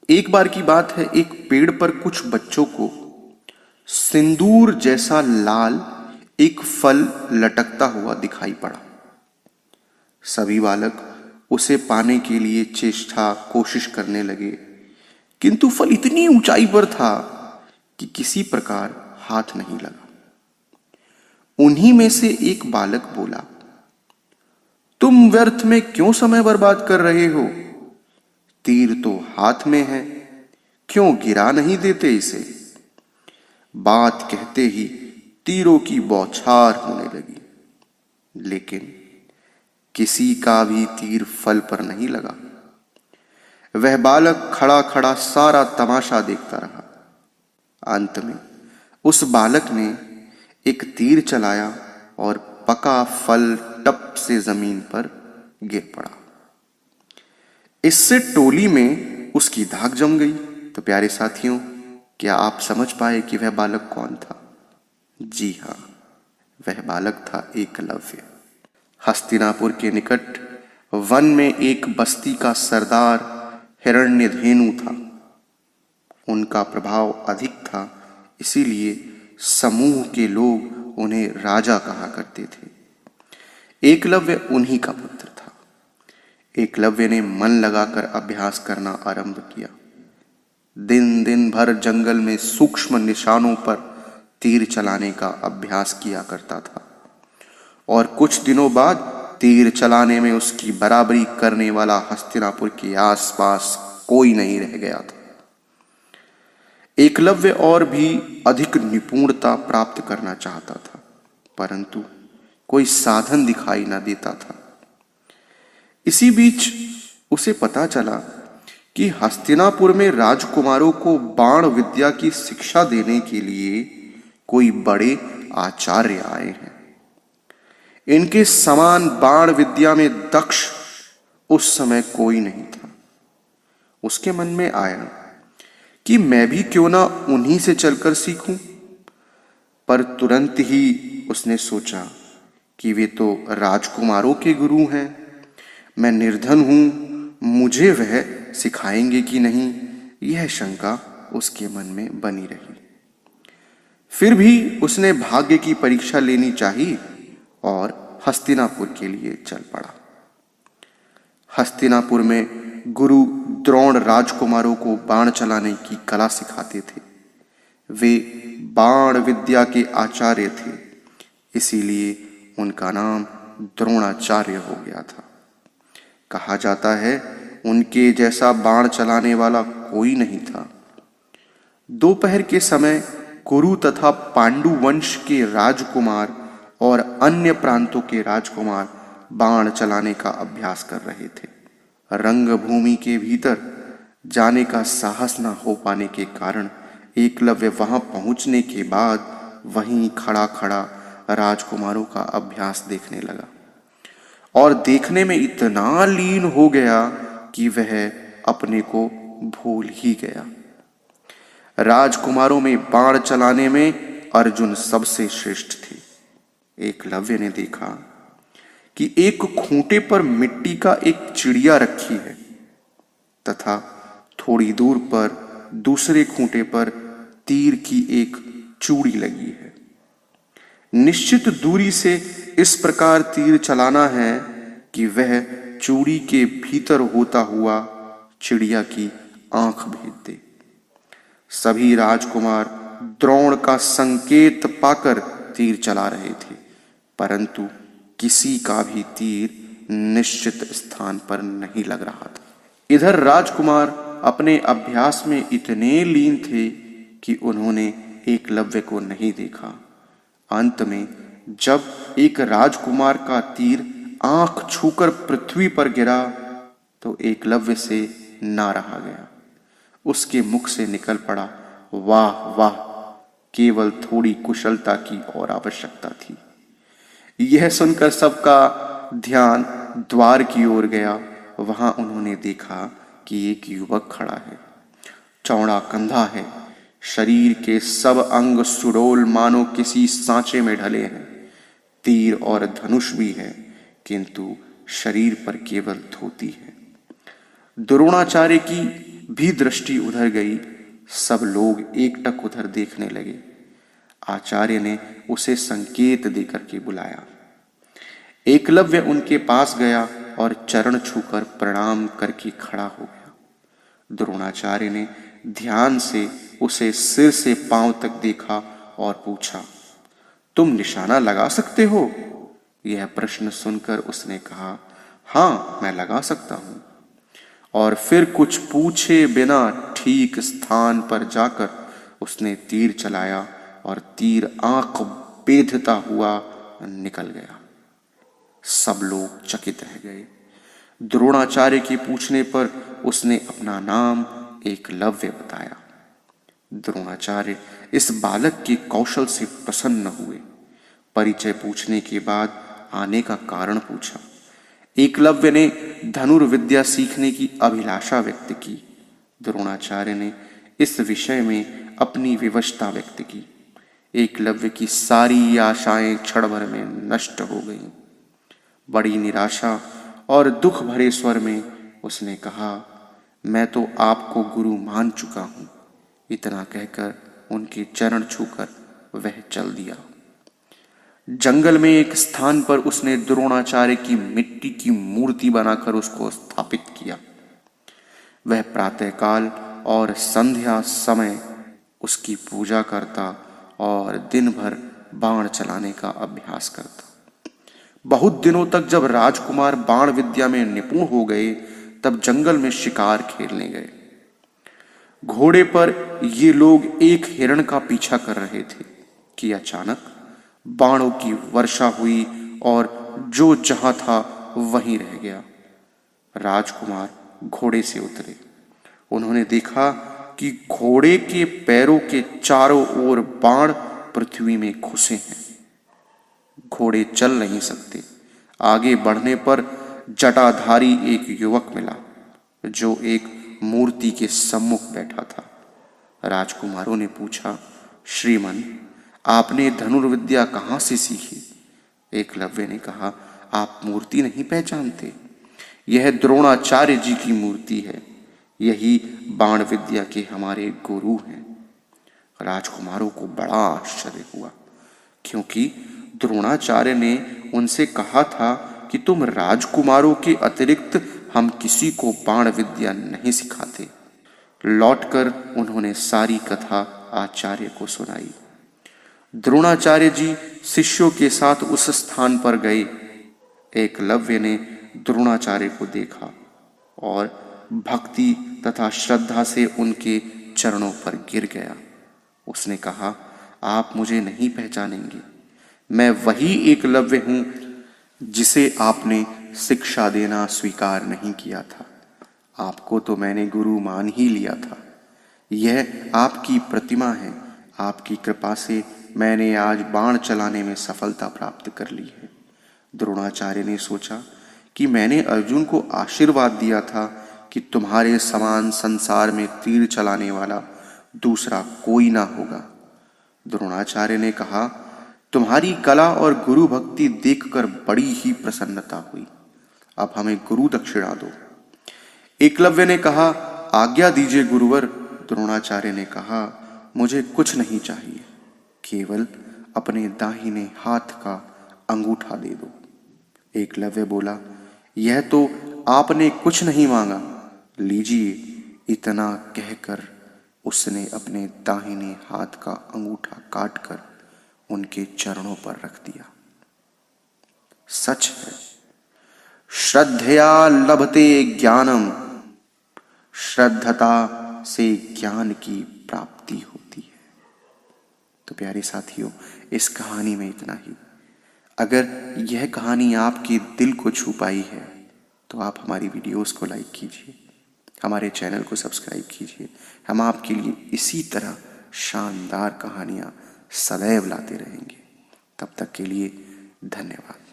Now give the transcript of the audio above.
एक बार की बात है, एक पेड़ पर कुछ बच्चों को सिंदूर जैसा लाल एक फल लटकता हुआ दिखाई पड़ा। सभी बालक उसे पाने के लिए चेष्टा कोशिश करने लगे, किंतु फल इतनी ऊंचाई पर था कि किसी प्रकार हाथ नहीं लगा। उन्हीं में से एक बालक बोला, तुम व्यर्थ में क्यों समय बर्बाद कर रहे हो? तीर तो हाथ में है, क्यों गिरा नहीं देते इसे? बात कहते ही तीरों की बौछार होने लगी, लेकिन किसी का भी तीर फल पर नहीं लगा। वह बालक खड़ा खड़ा सारा तमाशा देखता रहा। अंत में उस बालक ने एक तीर चलाया और पका फल टप से जमीन पर गिर पड़ा। इससे टोली में उसकी धाक जम गई। तो प्यारे साथियों, क्या आप समझ पाए कि वह बालक कौन था? जी हाँ, वह बालक था एकलव्य। हस्तिनापुर के निकट वन में एक बस्ती का सरदार हिरण्यधेनु था। उनका प्रभाव अधिक था, इसीलिए समूह के लोग उन्हें राजा कहा करते थे। एकलव्य उन्हीं का पुत्र था। एकलव्य ने मन लगाकर अभ्यास करना आरंभ किया। दिन दिन भर जंगल में सूक्ष्म निशानों पर तीर चलाने का अभ्यास किया करता था और कुछ दिनों बाद तीर चलाने में उसकी बराबरी करने वाला हस्तिनापुर के आसपास कोई नहीं रह गया था। एकलव्य और भी अधिक निपुणता प्राप्त करना चाहता था, परंतु कोई साधन दिखाई न देता था। इसी बीच उसे पता चला कि हस्तिनापुर में राजकुमारों को बाण विद्या की शिक्षा देने के लिए कोई बड़े आचार्य आए हैं। इनके समान बाण विद्या में दक्ष उस समय कोई नहीं था। उसके मन में आया कि मैं भी क्यों ना उन्हीं से चलकर सीखूं, पर तुरंत ही उसने सोचा कि वे तो राजकुमारों के गुरु हैं। मैं निर्धन हूं, मुझे वह सिखाएंगे कि नहीं, यह शंका उसके मन में बनी रही। फिर भी उसने भाग्य की परीक्षा लेनी चाहिए और हस्तिनापुर के लिए चल पड़ा। हस्तिनापुर में गुरु द्रोण राजकुमारों को बाण चलाने की कला सिखाते थे। वे बाण विद्या के आचार्य थे, इसीलिए उनका नाम द्रोणाचार्य हो गया था। कहा जाता है उनके जैसा बाण चलाने वाला कोई नहीं था। दोपहर के समय कुरु तथा पांडु वंश के राजकुमार और अन्य प्रांतों के राजकुमार बाण चलाने का अभ्यास कर रहे थे। रंगभूमि के भीतर जाने का साहस न हो पाने के कारण एकलव्य वहां पहुंचने के बाद वहीं खड़ा खड़ा राजकुमारों का अभ्यास देखने लगा और देखने में इतना लीन हो गया कि वह अपने को भूल ही गया। राजकुमारों में बाण चलाने में अर्जुन सबसे श्रेष्ठ थे। एकलव्य ने देखा कि एक खूंटे पर मिट्टी का एक चिड़िया रखी है तथा थोड़ी दूर पर दूसरे खूंटे पर तीर की एक चूड़ी लगी है। निश्चित दूरी से इस प्रकार तीर चलाना है कि वह चूड़ी के भीतर होता हुआ चिड़िया की आंख भेद दे। सभी राजकुमार द्रोण का संकेत पाकर तीर चला रहे थे, परंतु किसी का भी तीर निश्चित स्थान पर नहीं लग रहा था। इधर राजकुमार अपने अभ्यास में इतने लीन थे कि उन्होंने एकलव्य को नहीं देखा। अंत में जब एक राजकुमार का तीर आंख छूकर पृथ्वी पर गिरा तो एकलव्य से ना रहा गया। उसके मुख से निकल पड़ा, वाह वाह, केवल थोड़ी कुशलता की और आवश्यकता थी। यह सुनकर सबका ध्यान द्वार की ओर गया। वहां उन्होंने देखा कि एक युवक खड़ा है। चौड़ा कंधा है, शरीर के सब अंग सुडौल मानो किसी सांचे में ढले हैं। तीर और धनुष भी है, किंतु शरीर पर केवल धोती है। द्रोणाचार्य की भी दृष्टि उधर गई। सब लोग एकटक उधर देखने लगे। आचार्य ने उसे संकेत देकर के बुलाया। एकलव्य उनके पास गया और चरण छूकर प्रणाम करके खड़ा हो गया। द्रोणाचार्य ने ध्यान से उसे सिर से पांव तक देखा और पूछा, तुम निशाना लगा सकते हो? यह प्रश्न सुनकर उसने कहा, हाँ, मैं लगा सकता हूं। और फिर कुछ पूछे बिना ठीक स्थान पर जाकर उसने तीर चलाया और तीर आंख बेधता हुआ निकल गया। सब लोग चकित रह गए। द्रोणाचार्य के पूछने पर उसने अपना नाम एकलव्य बताया। द्रोणाचार्य इस बालक के कौशल से प्रसन्न हुए। परिचय पूछने के बाद आने का कारण पूछा। एकलव्य ने धनुर्विद्या सीखने की अभिलाषा व्यक्त की। द्रोणाचार्य ने इस विषय में अपनी विवशता व्यक्त की। एकलव्य की सारी आशाएं क्षण भर में नष्ट हो गईं। बड़ी निराशा और दुख भरे स्वर में उसने कहा, मैं तो आपको गुरु मान चुका हूं। इतना कहकर उनके चरण छूकर वह चल दिया। जंगल में एक स्थान पर उसने द्रोणाचार्य की मिट्टी की मूर्ति बनाकर उसको स्थापित किया। वह प्रातःकाल और संध्या समय उसकी पूजा करता और दिन भर बाण चलाने का अभ्यास करता। बहुत दिनों तक जब राजकुमार बाण विद्या में निपुण हो गए, तब जंगल में शिकार खेलने गए। घोड़े पर ये लोग एक हिरण का पीछा कर रहे थे कि अचानक बाणों की वर्षा हुई और जो जहां था वहीं रह गया। राजकुमार घोड़े से उतरे। उन्होंने देखा कि घोड़े के पैरों के चारों ओर बाण पृथ्वी में घुसे हैं। घोड़े चल नहीं सकते। आगे बढ़ने पर जटाधारी एक युवक मिला जो एक मूर्ति के सम्मुख बैठा था। राजकुमारों ने पूछा, श्रीमन, आपने धनुर्विद्या कहाँ से सीखी? एकलव्य ने कहा, आप मूर्ति नहीं पहचानते? यह द्रोणाचार्य जी की मूर्ति है। यही बाण विद्या के हमारे गुरु हैं। राजकुमारों को बड़ा आश्चर्य हुआ, क्योंकि द्रोणाचार्य ने उनसे कहा था कि तुम राजकुमारों के अतिरिक्त हम किसी को बाण विद्या नहीं सिखाते। लौटकर उन्होंने सारी कथा आचार्य को सुनाई। द्रोणाचार्य जी शिष्यों के साथ उस स्थान पर गए। एकलव्य ने द्रोणाचार्य को देखा और भक्ति तथा श्रद्धा से उनके चरणों पर गिर गया। उसने कहा, आप मुझे नहीं पहचानेंगे। मैं वही एकलव्य हूं जिसे आपने शिक्षा देना स्वीकार नहीं किया था। आपको तो मैंने गुरु मान ही लिया था। यह आपकी प्रतिमा है। आपकी कृपा से मैंने आज बाण चलाने में सफलता प्राप्त कर ली है। द्रोणाचार्य ने सोचा कि मैंने अर्जुन को आशीर्वाद दिया था कि तुम्हारे समान संसार में तीर चलाने वाला दूसरा कोई ना होगा। द्रोणाचार्य ने कहा, तुम्हारी कला और गुरु भक्ति देखकर बड़ी ही प्रसन्नता हुई। अब हमें गुरु दक्षिणा दो। एकलव्य ने कहा, आज्ञा दीजिए गुरुवर। द्रोणाचार्य ने कहा, मुझे कुछ नहीं चाहिए, केवल अपने दाहिने हाथ का अंगूठा दे दो। एकलव्य बोला, यह तो आपने कुछ नहीं मांगा, लीजिए। इतना कहकर उसने अपने दाहिने हाथ का अंगूठा काटकर उनके चरणों पर रख दिया। सच है, श्रद्धया लभते ज्ञानम। श्रद्धता से ज्ञान की प्राप्ति होती है। तो प्यारे साथियों, इस कहानी में इतना ही। अगर यह कहानी आपके दिल को छू पाई है तो आप हमारी वीडियोस को लाइक कीजिए, हमारे चैनल को सब्सक्राइब कीजिए। हम आपके लिए इसी तरह शानदार कहानियां सदैव लाते रहेंगे। तब तक के लिए धन्यवाद।